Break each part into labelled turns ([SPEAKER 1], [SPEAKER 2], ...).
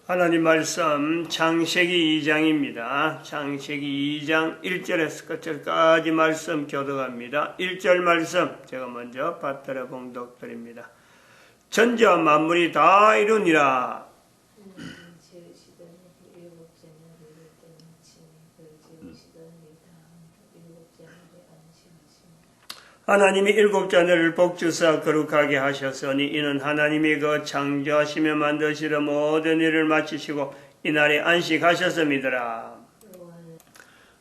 [SPEAKER 1] 하나님 말씀 창세기 2장입니다. 창세기 2장 1절에서 끝절까지 말씀 교독합니다. 1절 말씀 제가 먼저 받들어 봉독드립니다. 천지와 만물이 다 이루니라. 하나님이 일곱째 하늘을 복주사 거룩하게 하셨으니 이는 하나님이 그 창조하시며 만드시려 모든 일을 마치시고 이날에 안식하셨음이더라.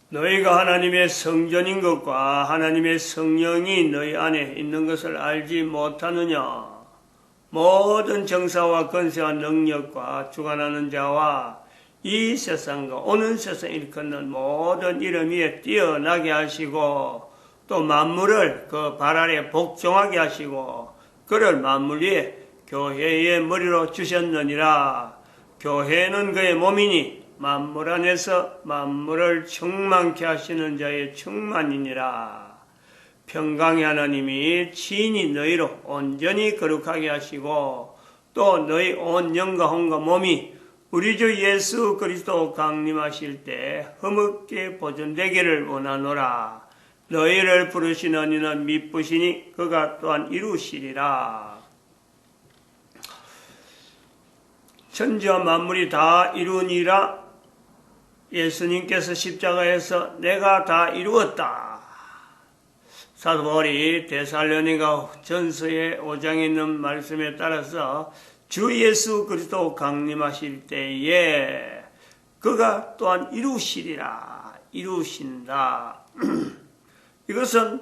[SPEAKER 1] 너희가 하나님의 성전인 것과 하나님의 성령이 너희 안에 있는 것을 알지 못하느냐. 모든 정사와 권세와 능력과 주관하는 자와 이 세상과 오는 세상 일컫는 모든 이름 위에 뛰어나게 하시고 또 만물을 그 발 아래 복종하게 하시고 그를 만물 위에 교회의 머리로 주셨느니라. 교회는 그의 몸이니 만물 안에서 만물을 충만케 하시는 자의 충만이니라. 평강의 하나님이 친히 너희로 온전히 거룩하게 하시고 또 너희 온 영과 혼과 몸이 우리 주 예수 그리스도 강림하실 때 흐뭇게 보존되기를 원하노라. 너희를 부르시는 이는 미쁘시니 그가 또한 이루시리라. 천지와 만물이 다 이루니라. 예수님께서 십자가에서 내가 다 이루었다. 사도 바울이 데살로니가 전서의 5장에 있는 말씀에 따라서 주 예수 그리스도 강림하실 때에 그가 또한 이루시리라. 이루신다. 이것은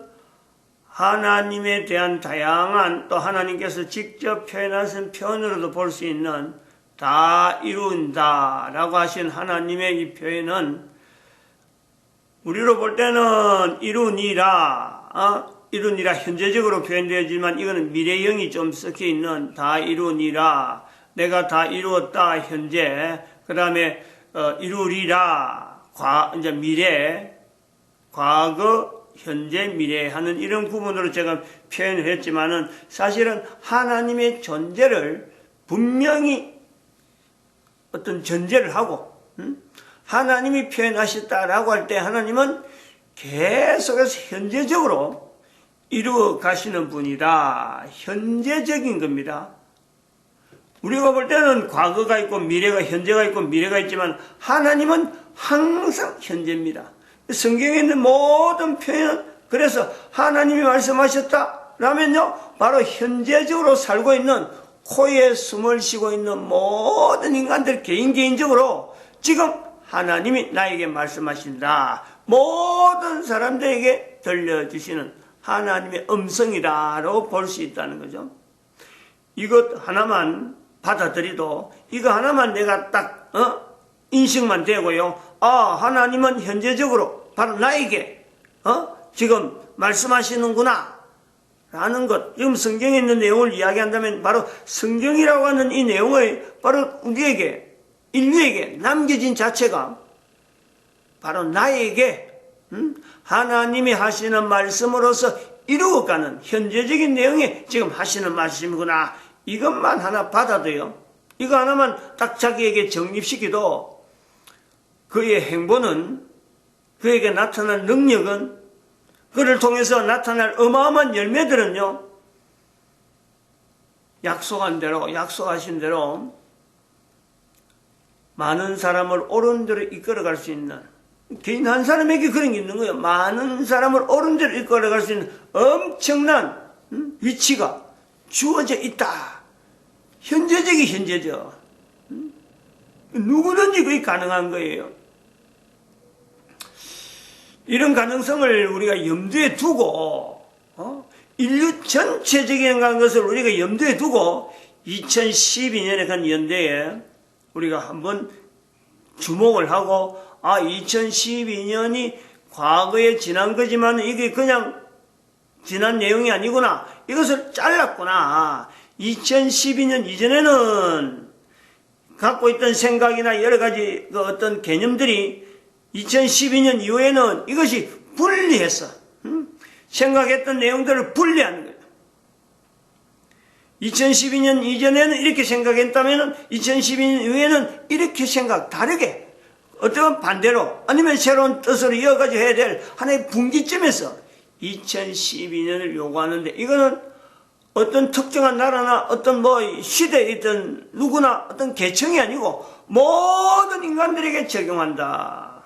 [SPEAKER 1] 하나님에 대한 다양한 또 하나님께서 직접 표현하신 표현으로도 볼 수 있는 다 이룬다 라고 하신 하나님의 이 표현은 우리로 볼 때는 이루니라 현재적으로 표현되지만 이거는 미래형이 좀 섞여 있는 다 이루니라. 내가 다 이루었다 현재. 그 다음에 이루리라 이제 미래, 과거, 현재, 미래 하는 이런 구분으로 제가 표현을 했지만은 사실은 하나님의 존재를 분명히 어떤 전제를 하고 하나님이 표현하셨다라고 할 때 하나님은 계속해서 현재적으로 이루어 가시는 분이다. 현재적인 겁니다. 우리가 볼 때는 과거가 있고 미래가 현재가 있고 미래가 있지만 하나님은 항상 현재입니다. 성경에 있는 모든 표현, 그래서 하나님이 말씀하셨다라면요, 바로 현재적으로 살고 있는 코에 숨을 쉬고 있는 모든 인간들 개인적으로 지금 하나님이 나에게 말씀하신다. 모든 사람들에게 들려주시는 하나님의 음성이다라고 볼 수 있다는 거죠. 이것 하나만 받아들이도 이거 하나만 내가 딱 인식만 되고요. 하나님은 현재적으로 바로 나에게 지금 말씀하시는구나 라는 것. 지금 성경에 있는 내용을 이야기한다면 바로 성경이라고 하는 이 내용을 바로 우리에게 인류에게 남겨진 자체가 바로 나에게 하나님이 하시는 말씀으로서 이루어가는 현재적인 내용이 지금 하시는 말씀이구나. 이것만 하나 받아도요. 이거 하나만 딱 자기에게 정립시키도 그의 행보는, 그에게 나타날 능력은, 그를 통해서 나타날 어마어마한 열매들은요, 약속하신 대로 많은 사람을 옳은 대로 이끌어갈 수 있는, 개인 한 사람에게 그런 게 있는 거예요. 많은 사람을 옳은 대로 이끌어갈 수 있는 엄청난 위치가 주어져 있다. 현재적이 현재죠. 누구든지 그게 가능한 거예요. 이런 가능성을 우리가 염두에 두고 인류 전체적인 것을 우리가 염두에 두고 2012년에 간 연대에 우리가 한번 주목을 하고 2012년이 과거에 지난 거지만 이게 그냥 지난 내용이 아니구나. 이것을 잘랐구나. 2012년 이전에는 갖고 있던 생각이나 여러 가지 그 어떤 개념들이 2012년 이후에는 이것이 분리해서 생각했던 내용들을 분리하는 거예요. 2012년 이전에는 이렇게 생각했다면 2012년 이후에는 이렇게 다르게 어떤 반대로 아니면 새로운 뜻으로 이어가지고 해야 될 하나의 분기점에서 2012년을 요구하는데, 이거는 어떤 특정한 나라나 어떤 시대에 있던 누구나 어떤 계층이 아니고 모든 인간들에게 적용한다.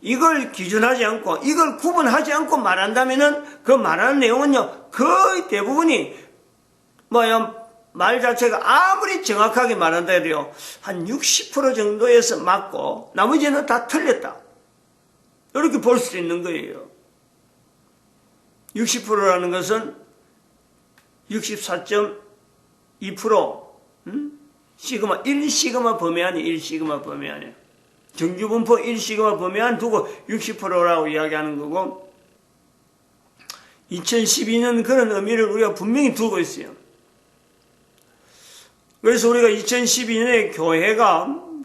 [SPEAKER 1] 이걸 기준하지 않고 이걸 구분하지 않고 말한다면은 그 말하는 내용은요 거의 대부분이 말 자체가 아무리 정확하게 말한다 해도요 한 60% 정도에서 맞고 나머지는 다 틀렸다, 이렇게 볼 수 있는 거예요. 60%라는 것은 64.2% 시그마 1시그마 범위 안에 1시그마 범위 안에 정규분포 1시그마 범위 안 두고 60%라고 이야기하는 거고, 2012년 그런 의미를 우리가 분명히 두고 있어요. 그래서 우리가 2012년에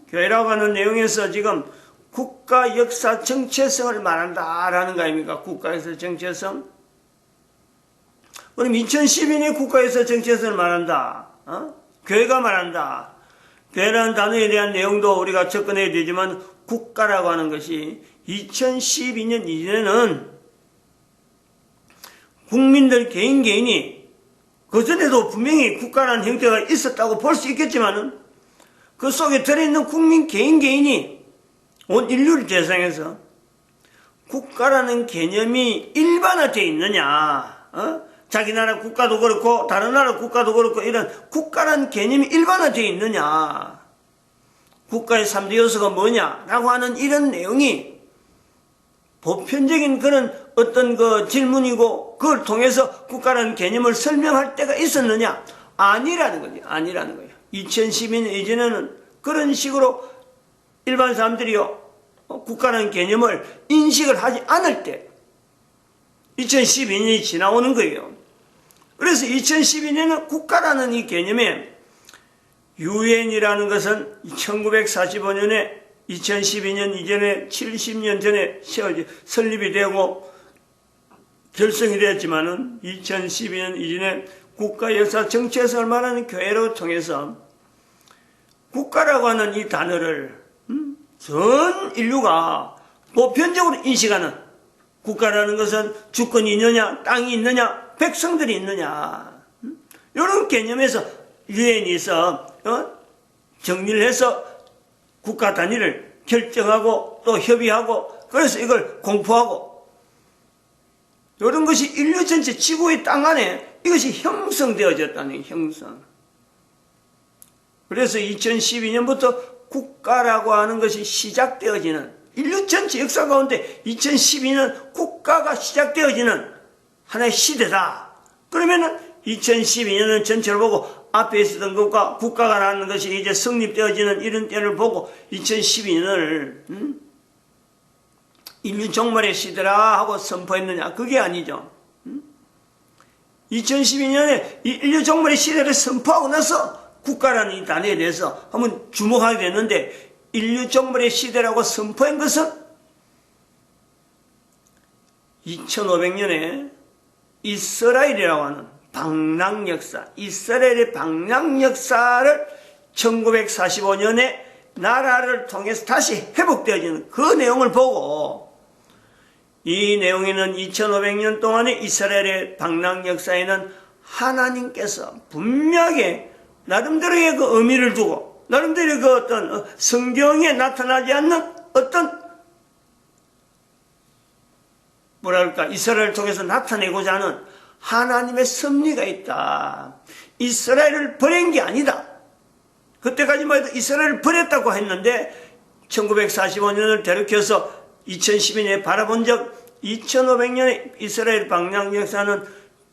[SPEAKER 1] 교회라고 하는 내용에서 지금 국가 역사 정체성을 말한다라는 거 아닙니까? 국가 역사 정체성. 그럼 2012년에 국가 역사 정체성을 말한다. 교회가 말한다. 교회라는 단어에 대한 내용도 우리가 접근해야 되지만, 국가라고 하는 것이 2012년 이전에는 국민들 개인이 그전에도 분명히 국가라는 형태가 있었다고 볼 수 있겠지만은, 그 속에 들어있는 국민 개인이 온 인류를 대상해서 국가라는 개념이 일반화되어 있느냐, 자기 나라 국가도 그렇고 다른 나라 국가도 그렇고 이런 국가라는 개념이 일반화되어 있느냐, 국가의 3대 요소가 뭐냐라고 하는 이런 내용이 보편적인 그런 어떤 그 질문이고, 그걸 통해서 국가라는 개념을 설명할 때가 있었느냐? 아니라는 거죠. 아니라는 거예요. 2012년 이전에는 그런 식으로 일반 사람들이요 국가라는 개념을 인식을 하지 않을 때 2012년이 지나오는 거예요. 그래서 2012년은 국가라는 이 개념에 유엔이라는 것은 1945년에 2012년 이전에 70년 전에 설립이 되고 결성이 되었지만은 2012년 이전에 국가 역사 정체성을 말하는 교회를 통해서 국가라고 하는 이 단어를 전 인류가 보편적으로 인식하는, 국가라는 것은 주권이 있느냐, 땅이 있느냐, 백성들이 있느냐, 이런 개념에서 유엔에서 정리를 해서 국가 단위를 결정하고 또 협의하고, 그래서 이걸 공포하고, 이런 것이 인류 전체 지구의 땅 안에 이것이 형성되어졌다는 형성. 그래서 2012년부터 국가라고 하는 것이 시작되어지는, 인류 전체 역사 가운데 2012년 국가가 시작되어지는 하나의 시대다. 그러면은 2012년은 전체를 보고 앞에 있었던 것과 국가가 라는 것이 이제 성립되어지는 이런 때를 보고 2012년을 인류 종말의 시대라 하고 선포했느냐? 그게 아니죠. 2012년에 인류 종말의 시대를 선포하고 나서 국가라는 이 단어에 대해서 한번 주목하게 됐는데, 인류 종말의 시대라고 선포한 것은 2500년에 이스라엘이라고 하는 방랑 역사, 이스라엘의 방랑 역사를 1945년에 나라를 통해서 다시 회복되어지는 그 내용을 보고, 이 내용에는 2500년 동안의 이스라엘의 방랑 역사에는 하나님께서 분명하게 나름대로의 그 의미를 두고, 나름대로의 그 어떤 성경에 나타나지 않는 어떤 이스라엘을 통해서 나타내고자 하는 하나님의 섭리가 있다. 이스라엘을 버린 게 아니다. 그때까지만 해도 이스라엘을 버렸다고 했는데 1945년을 대륙해서 2012년에 바라본 적 2500년의 이스라엘 방랑 역사는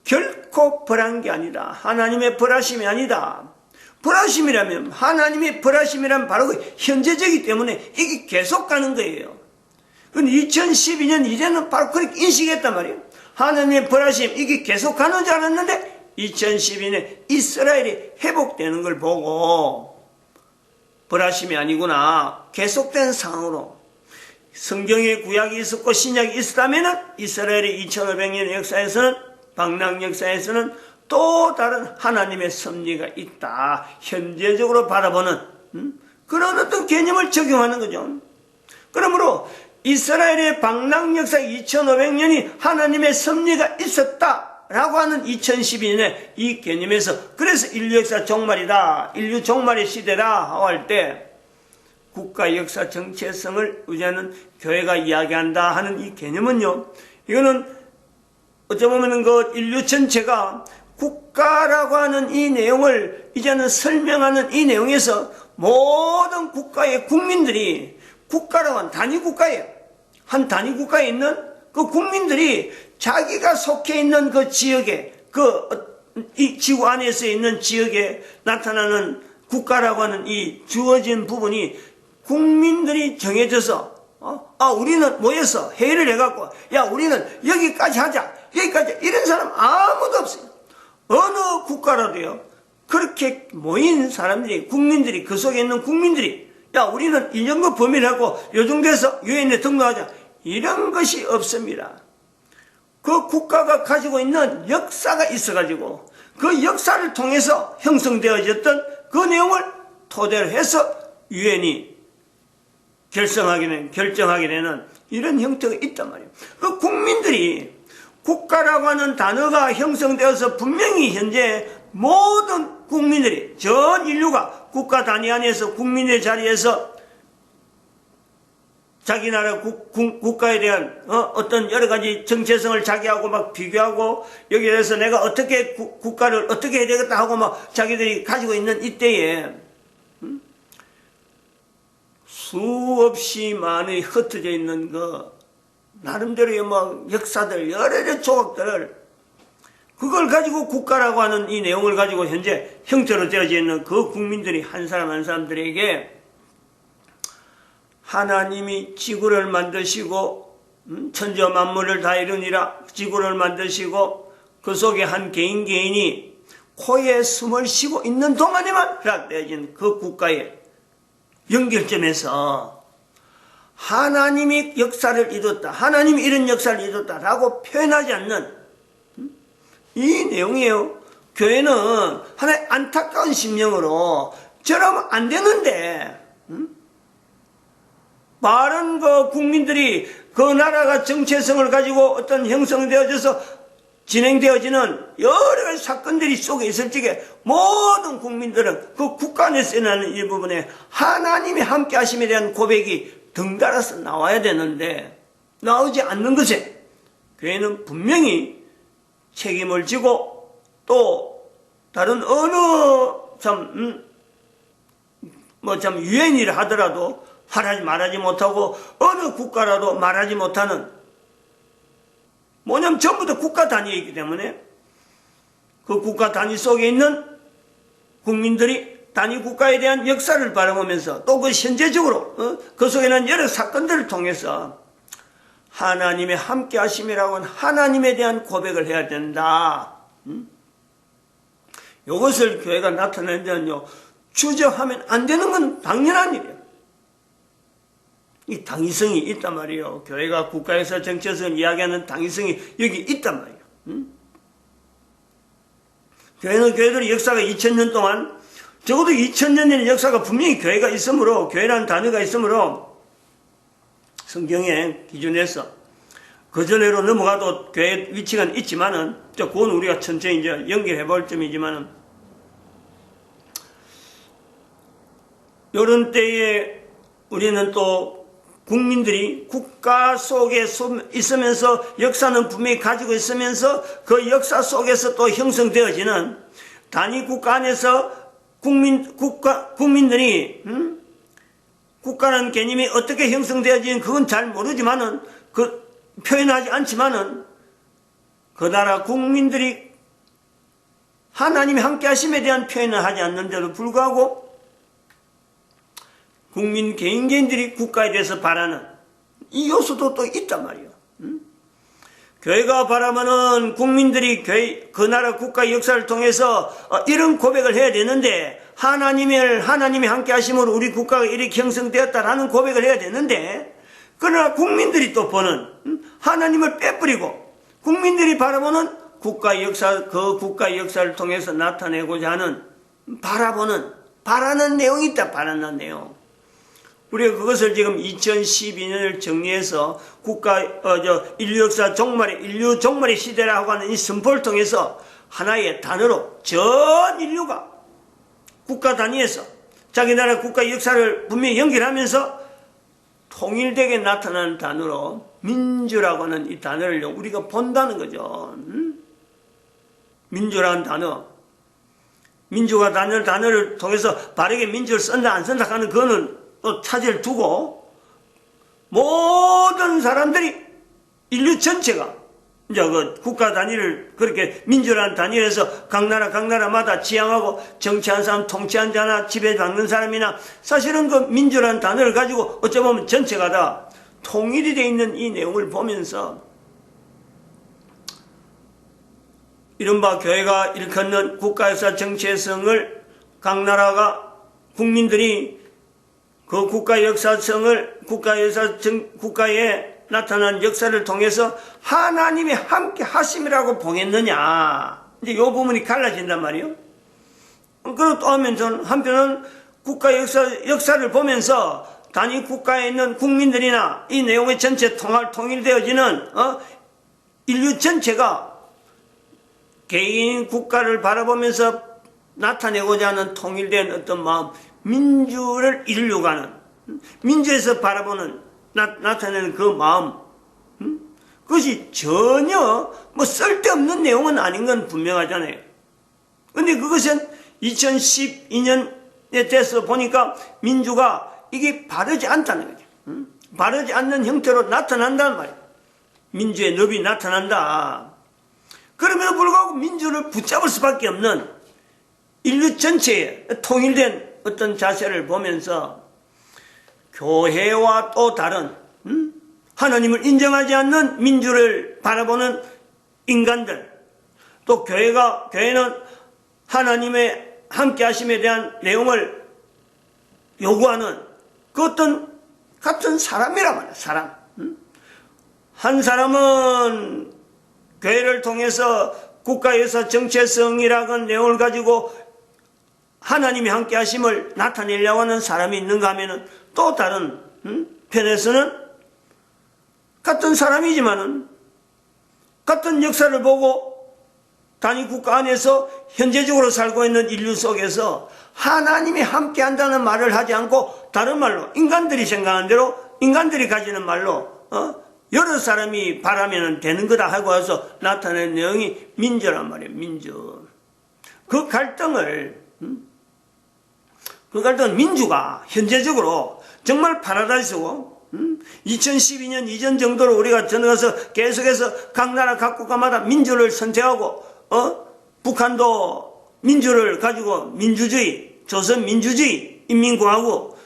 [SPEAKER 1] 결코 벌한 게 아니다. 하나님의 벌하심이 아니다. 벌하심이라면, 하나님의 벌하심이라면 바로 그 현재적이기 때문에 이게 계속 가는 거예요. 근데 2012년 이제는 바로 그렇게 인식했단 말이에요. 하나님의 벌하심, 이게 계속 가는 줄 알았는데 2012년에 이스라엘이 회복되는 걸 보고 벌하심이 아니구나, 계속된 상황으로, 성경에 구약이 있었고 신약이 있었다면 이스라엘의 2500년의 역사에서는 방랑 역사에서는 또 다른 하나님의 섭리가 있다. 현재적으로 바라보는 그런 어떤 개념을 적용하는 거죠. 그러므로 이스라엘의 방랑 역사 2500년이 하나님의 섭리가 있었다라고 하는 2012년에 이 개념에서 그래서 인류 역사 종말이다. 인류 종말의 시대다 할 때 국가 역사 정체성을 의지하는 교회가 이야기한다 하는 이 개념은요. 이거는 어쩌보면 그 인류 전체가 국가라고 하는 이 내용을 이제는 설명하는 이 내용에서 모든 국가의 국민들이 국가라고 하는 단위 국가예요. 한 단위 국가에 있는 그 국민들이 자기가 속해 있는 그 지역에 이 지구 안에서 있는 지역에 나타나는 국가라고 하는 이 주어진 부분이 국민들이 정해져서 우리는 모여서 회의를 해갖고 야 우리는 여기까지 하자 여기까지 이런 사람 아무도 없어요. 어느 국가라도요. 그렇게 모인 사람들이 국민들이 그 속에 있는 국민들이 야 우리는 이 정도 범위를 하고 요 정도에서 유엔에 등록하자 이런 것이 없습니다. 그 국가가 가지고 있는 역사가 있어가지고 그 역사를 통해서 형성되어졌던 그 내용을 토대로 해서 유엔이 결정하게 되는 이런 형태가 있단 말이에요. 그 국민들이 국가라고 하는 단어가 형성되어서 분명히 현재 모든 국민들이 전 인류가 국가 단위 안에서 국민의 자리에서 자기 나라 국가에 대한 어떤 여러 가지 정체성을 자기하고 막 비교하고 여기에 대해서 내가 어떻게 국가를 어떻게 해야 되겠다 하고 막 자기들이 가지고 있는 이때에 수없이 많이 흩어져 있는 나름대로의 역사들 여러 조각들을 그걸 가지고 국가라고 하는 이 내용을 가지고 현재 형태로 되어져 있는 그 국민들이 한 사람 한 사람들에게 하나님이 지구를 만드시고 천지와 만물을 다 이루니라 지구를 만드시고 그 속에 한 개인이 코에 숨을 쉬고 있는 동안에만 허락되어진 그 국가의 연결점에서 하나님이 역사를 이뤘다. 하나님이 이런 역사를 이뤘다라고 표현하지 않는 이 내용이에요. 교회는 하나의 안타까운 심령으로 저러면 안 되는데 많은 국민들이 그 나라가 정체성을 가지고 어떤 형성되어져서 진행되어지는 여러 가지 사건들이 속에 있을 적에 모든 국민들은 그 국가 안에서 일어나는 이 부분에 하나님이 함께 하심에 대한 고백이 덩달아서 나와야 되는데 나오지 않는 것에 교회는 분명히 책임을 지고 또 다른 어느 유엔이라 하더라도 말하지 못하고 어느 국가라도 말하지 못하는 뭐냐면 전부 다 국가 단위이기 때문에 그 국가 단위 속에 있는 국민들이 단위 국가에 대한 역사를 바라보면서 또 그 현재적으로 그 속에는 여러 사건들을 통해서 하나님의 함께 하심이라고 하는 하나님에 대한 고백을 해야 된다. 이것을 교회가 나타내는데요. 주저하면 안 되는 건 당연한 일이에요. 이 당위성이 있단 말이에요. 교회가 국가에서 정체성을 이야기하는 당위성이 여기 있단 말이에요. 교회는 교회들의 역사가 2000년 동안 적어도 2000년의 역사가 분명히 교회가 있으므로 교회라는 단어가 있으므로 성경의 기준에서 그 전에로 넘어가도 교회 위치가 있지만은 그건 우리가 천천히 이제 연결해 볼 점이지만은 이런 때에 우리는 또 국민들이 국가 속에 있으면서 역사는 분명히 가지고 있으면서 그 역사 속에서 또 형성되어지는 단위 국가 안에서 국민들이 국가라는 개념이 어떻게 형성되어지는 그건 잘 모르지만은 표현하지 않지만은 그 나라 국민들이 하나님이 함께 하심에 대한 표현을 하지 않는데도 불구하고 국민 개인들이 국가에 대해서 바라는 이 요소도 또 있단 말이에요. 교회가 바라면은 국민들이 그 나라 국가의 역사를 통해서 이런 고백을 해야 되는데 하나님이 함께 하심으로 우리 국가가 이렇게 형성되었다라는 고백을 해야 되는데 그러나 국민들이 또 보는 하나님을 빼버리고 국민들이 바라보는 국가 역사, 그 국가 역사를 통해서 나타내고자 하는 바라는 내용이 있다. 바라는 내용. 우리가 그것을 지금 2012년을 정리해서 인류 역사 인류 종말의 시대라고 하는 이 선포를 통해서 하나의 단어로 전 인류가 국가 단위에서 자기 나라 국가 역사를 분명히 연결하면서 통일되게 나타나는 단어로 민주라고 하는 이 단어를 우리가 본다는 거죠. 민주라는 단어. 민주가 단어를 통해서 바르게 민주를 쓴다 안 쓴다 하는 그거는 또 차질 두고 모든 사람들이 인류 전체가 이제 그 국가 단위를 그렇게 민주라는 단위에서 각 나라마다 지향하고 정치한 사람, 통치한 자나 지배받는 사람이나 사실은 그 민주라는 단어를 가지고 어찌 보면 전체가 다 통일이 되어 있는 이 내용을 보면서 이른바 교회가 일컫는 국가역사 정체성을 각 나라가 국민들이 그 국가 역사성을 국가에 나타난 역사를 통해서 하나님이 함께 하심이라고 봉했느냐. 이제 이 부분이 갈라진단 말이에요. 그리고 또 하면 저는 한편은 국가 역사를 보면서 단위 국가에 있는 국민들이나 이 내용의 전체 통일되어지는 인류 전체가 개인 국가를 바라보면서 나타내고자 하는 통일된 어떤 마음, 민주를 이루려고 하는, 민주에서 바라보는, 나타내는 그 마음, 그것이 전혀 쓸데없는 내용은 아닌 건 분명하잖아요. 근데 그것은 2012년에 돼서 보니까 민주가 이게 바르지 않다는 거죠. 바르지 않는 형태로 나타난다는 말이에요. 민주의 늪이 나타난다. 그럼에도 불구하고 민주를 붙잡을 수밖에 없는 인류 전체의 통일된 어떤 자세를 보면서 교회와 또 다른 하나님을 인정하지 않는 민주를 바라보는 인간들, 또 교회는 하나님의 함께하심에 대한 내용을 요구하는 그 어떤 같은 사람이란 말이야. 사람. 한 사람은 교회를 통해서 국가에서 정체성이라는 내용을 가지고 하나님이 함께 하심을 나타내려고 하는 사람이 있는가 하면은 또 다른 편에서는 같은 사람이지만은 같은 역사를 보고 단위 국가 안에서 현재적으로 살고 있는 인류 속에서 하나님이 함께 한다는 말을 하지 않고 다른 말로 인간들이 생각하는 대로 인간들이 가지는 말로 여러 사람이 바라면 되는 거다 하고 와서 나타낸 내용이 민주란 말이에요. 민주. 그 갈등은 민주가 현재적으로 정말 파라다이스고 2012년 이전 정도로 우리가 전해서 계속해서 각 나라 각 국가마다 민주를 선택하고 북한도 민주를 가지고 민주주의, 조선 민주주의, 인민공화국,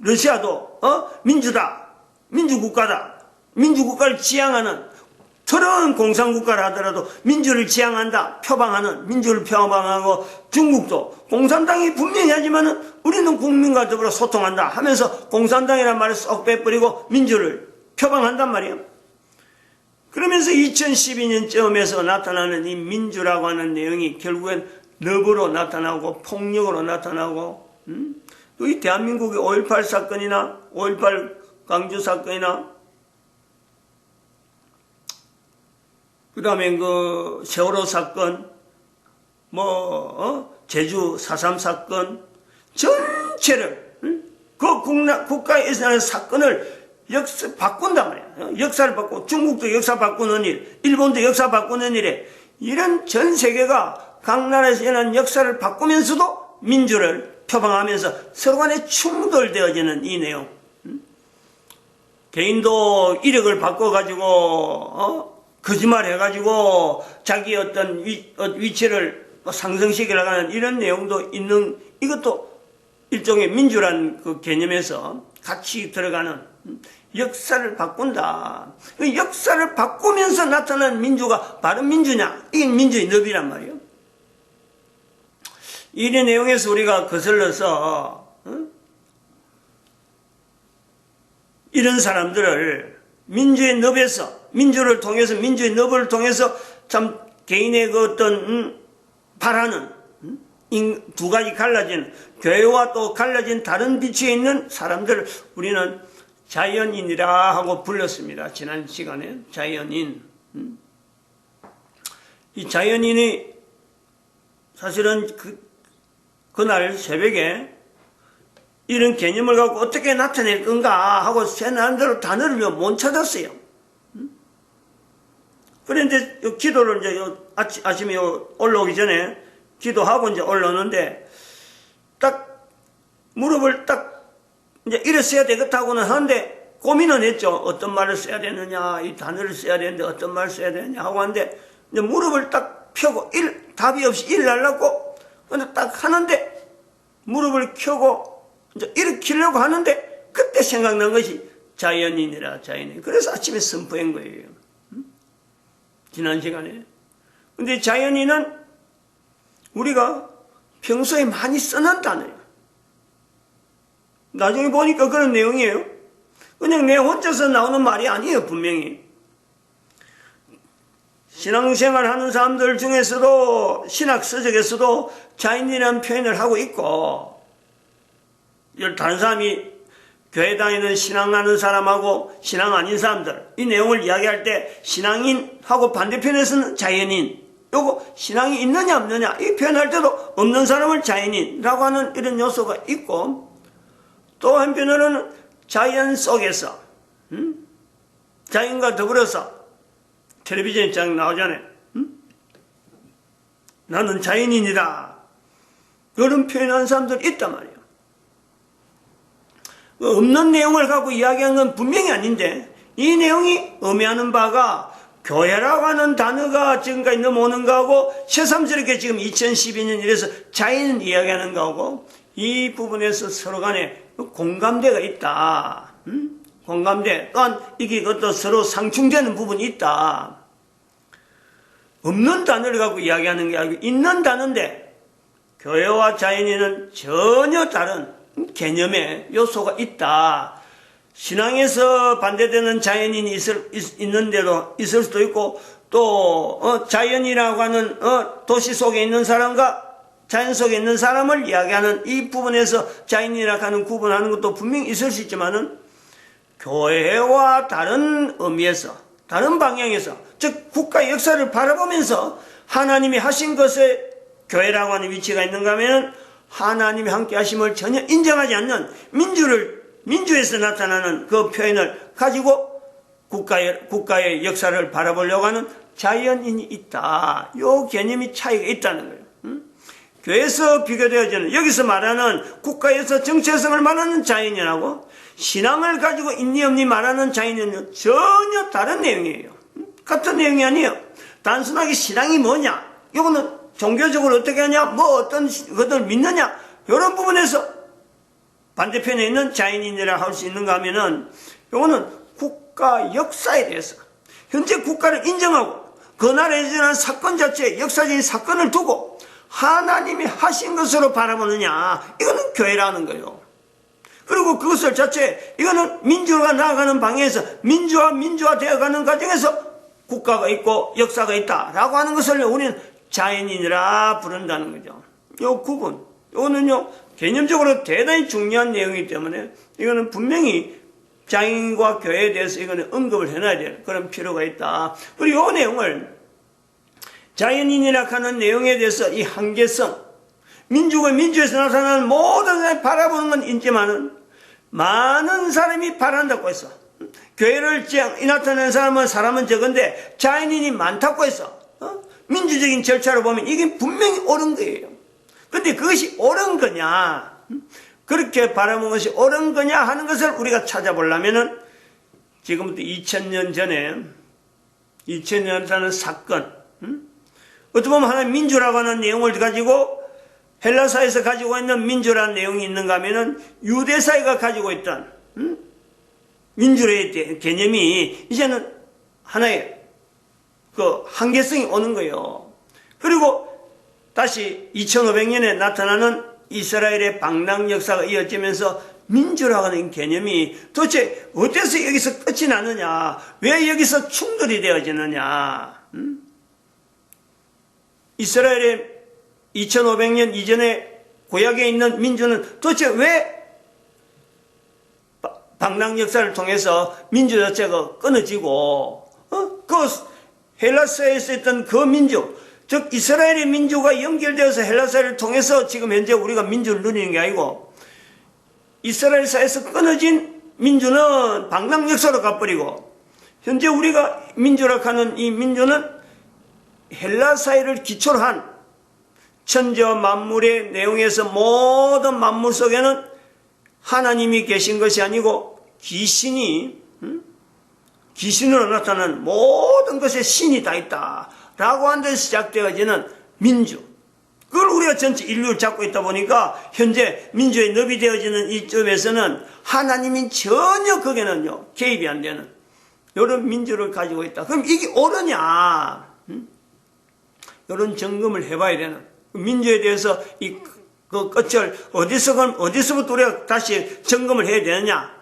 [SPEAKER 1] 러시아도 민주다, 민주국가다, 민주국가를 지향하는 저런 공산국가를 하더라도 민주를 지향한다, 민주를 표방하고 중국도 공산당이 분명히 하지만은 우리는 국민과 더불어 소통한다 하면서 공산당이라는 말을 쏙 빼버리고 민주를 표방한단 말이에요. 그러면서 2012년쯤에서 나타나는 이 민주라고 하는 내용이 결국엔 넙으로 나타나고 폭력으로 나타나고 이 대한민국의 5.18 사건이나 5.18 광주 사건이나 그 다음에 그 세월호 사건, 제주 4.3 사건, 전체를, 그 국가에서 하는 사건을 바꾼단 말이야. 역사를 바꾸고, 중국도 역사 바꾸는 일, 일본도 역사 바꾸는 일에, 이런 전 세계가 각 나라에서 일어난 역사를 바꾸면서도 민주를 표방하면서 서로 간에 충돌되어지는 이 내용. 개인도 이력을 바꿔가지고, 거짓말 해가지고 자기 어떤 위치를 상승시키려고 하는 이런 내용도 있는, 이것도 일종의 민주란 그 개념에서 같이 들어가는 역사를 바꾼다. 그 역사를 바꾸면서 나타난 민주가 바른 민주냐? 이게 민주의 늪이란 말이에요. 이런 내용에서 우리가 거슬러서 이런 사람들을 민주의 늪에서, 민주를 통해서, 민주의 늪을 통해서 참 개인의 그 어떤 바라는 두 가지 갈라진 교회와 또 갈라진 다른 비치에 있는 사람들을 우리는 자연인이라 하고 불렀습니다. 지난 시간에 자연인. 이 자연인이 사실은 그날 새벽에 이런 개념을 갖고 어떻게 나타낼 건가 하고 나름대로 단어를 못 찾았어요. 그런데 기도를 이제 아침에 올라오기 전에 기도하고 이제 올라오는데 딱 무릎을 딱 이제 이래 써야 되겠다고는 하는데 고민은 했죠. 어떤 말을 써야 되느냐, 이 단어를 써야 되는데 어떤 말을 써야 되느냐 하고 하는데 이제 무릎을 딱 펴고 답이 없이 일어나려고 근데 딱 하는데 무릎을 켜고 이제 일으키려고 하는데 그때 생각난 것이 자연인이라 자연인. 그래서 아침에 선포한 거예요. 지난 시간에. 근데 자연인은 우리가 평소에 많이 쓰는 단어예요. 나중에 보니까 그런 내용이에요. 그냥 내 혼자서 나오는 말이 아니에요, 분명히. 신앙생활 하는 사람들 중에서도 신학 서적에서도 자연인이라는 표현을 하고 있고 다른 사람이 교회 다니는 신앙하는 사람하고 신앙 아닌 사람들 이 내용을 이야기할 때 신앙인하고 반대편에서는 자연인 요거 신앙이 있느냐 없느냐 이 표현할 때도 없는 사람을 자연인이라고 하는 이런 요소가 있고 또 한편으로는 자연 속에서 자연과 더불어서 텔레비전에 쫙 나오잖아요. 나는 자연인이다. 그런 표현하는 사람들 있단 말이에요. 없는 내용을 갖고 이야기한 건 분명히 아닌데 이 내용이 의미하는 바가 교회라고 하는 단어가 지금까지 넘어오는 거하고 새삼스럽게 지금 2012년 이래서 자연 이야기하는 거하고 이 부분에서 서로 간에 공감대가 있다. 공감대 또한 이게 그것도 서로 상충되는 부분이 있다. 없는 단어를 갖고 이야기하는 게 아니고 있는 단어인데 교회와 자연인은 전혀 다른 개념의 요소가 있다. 신앙에서 반대되는 자연인이 있는데도 있을 수도 있고 또 자연이라고 하는 도시 속에 있는 사람과 자연 속에 있는 사람을 이야기하는 이 부분에서 자연이라고 하는 구분하는 것도 분명히 있을 수 있지만은 교회와 다른 의미에서 다른 방향에서 즉 국가의 역사를 바라보면서 하나님이 하신 것에 교회라고 하는 위치가 있는가 하면 하나님이 함께 하심을 전혀 인정하지 않는 민주에서 나타나는 그 표현을 가지고 국가의 역사를 바라보려고 하는 자연인이 있다. 요 개념이 차이가 있다는 거예요. 교회에서 비교되어지는 여기서 말하는 국가에서 정체성을 말하는 자연인하고 신앙을 가지고 있니 없니 말하는 자연인은 전혀 다른 내용이에요. 같은 내용이 아니에요. 단순하게 신앙이 뭐냐 이거는 종교적으로 어떻게 하냐 뭐 어떤 것을 믿느냐 이런 부분에서 반대편에 있는 자연인이라 할 수 있는가 하면은 이거는 국가 역사에 대해서 현재 국가를 인정하고 그 나라에 일어난 사건 자체에 역사적인 사건을 두고 하나님이 하신 것으로 바라보느냐 이거는 교회라는 거예요. 그리고 그것을 자체 이거는 민주가 나아가는 방향에서 민주화 되어가는 과정에서 국가가 있고 역사가 있다라고 하는 것을 우리는 자연인이라 부른다는 거죠. 요 구분 이거는요 개념적으로 대단히 중요한 내용이기 때문에 이거는 분명히 자연과 교회에 대해서 이거는 언급을 해놔야 될 그런 필요가 있다. 그리고 이 내용을 자연인이라 하는 내용에 대해서 이 한계성 민주에서 나타나는 모든 사람이 바라보는 건 있지만은 많은 사람이 바란다고 해서 교회를 나타내는 사람은 적은데 자연인이 많다고 해서 민주적인 절차로 보면 이게 분명히 옳은 거예요. 근데 그것이 옳은 거냐 그렇게 바라보는 것이 옳은 거냐 하는 것을 우리가 찾아보려면은 지금부터 2000년 전에 2000년이라는 사건 어떻게 보면 하나의 민주라고 하는 내용을 가지고 헬라사에서 가지고 있는 민주라는 내용이 있는가 하면은 유대사회가 가지고 있던 민주의 개념이 이제는 하나의 그 한계성이 오는 거예요. 그리고 다시 2500년에 나타나는 이스라엘의 방랑 역사가 이어지면서 민주라고 하는 개념이 도대체 어디서 여기서 끝이 나느냐 왜 여기서 충돌이 되어지느냐 이스라엘의 2500년 이전에 구약에 있는 민주는 도대체 왜 방랑 역사를 통해서 민주 자체가 끊어지고 그 헬라사에서 있던 그 민주, 즉 이스라엘의 민주가 연결되어서 헬라사를 통해서 지금 현재 우리가 민주를 누리는 게 아니고 이스라엘사에서 끊어진 민주는 방랑 역사로 가버리고 현재 우리가 민주라 하는 이 민주는 헬라사회를 기초로 한 천지와 만물의 내용에서 모든 만물 속에는 하나님이 계신 것이 아니고 귀신으로 나타나는 모든 것에 신이 다 있다 라고 하는 데서 시작되어지는 민주, 그걸 우리가 전체 인류를 잡고 있다 보니까 현재 민주의 넙이 되어지는 이점에서는 하나님이 전혀 거기는요 개입이 안 되는 이런 민주를 가지고 있다. 그럼 이게 옳으냐? 이런 점검을 해봐야 되는 민주에 대해서 그 끝을 어디서부터 우리가 다시 점검을 해야 되느냐?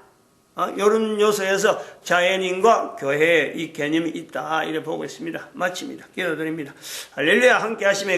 [SPEAKER 1] 이런 요소에서 자연인과 교회의 이 개념이 있다 이렇게 보고 있습니다. 마칩니다. 기도드립니다. 할렐루야. 함께 하시면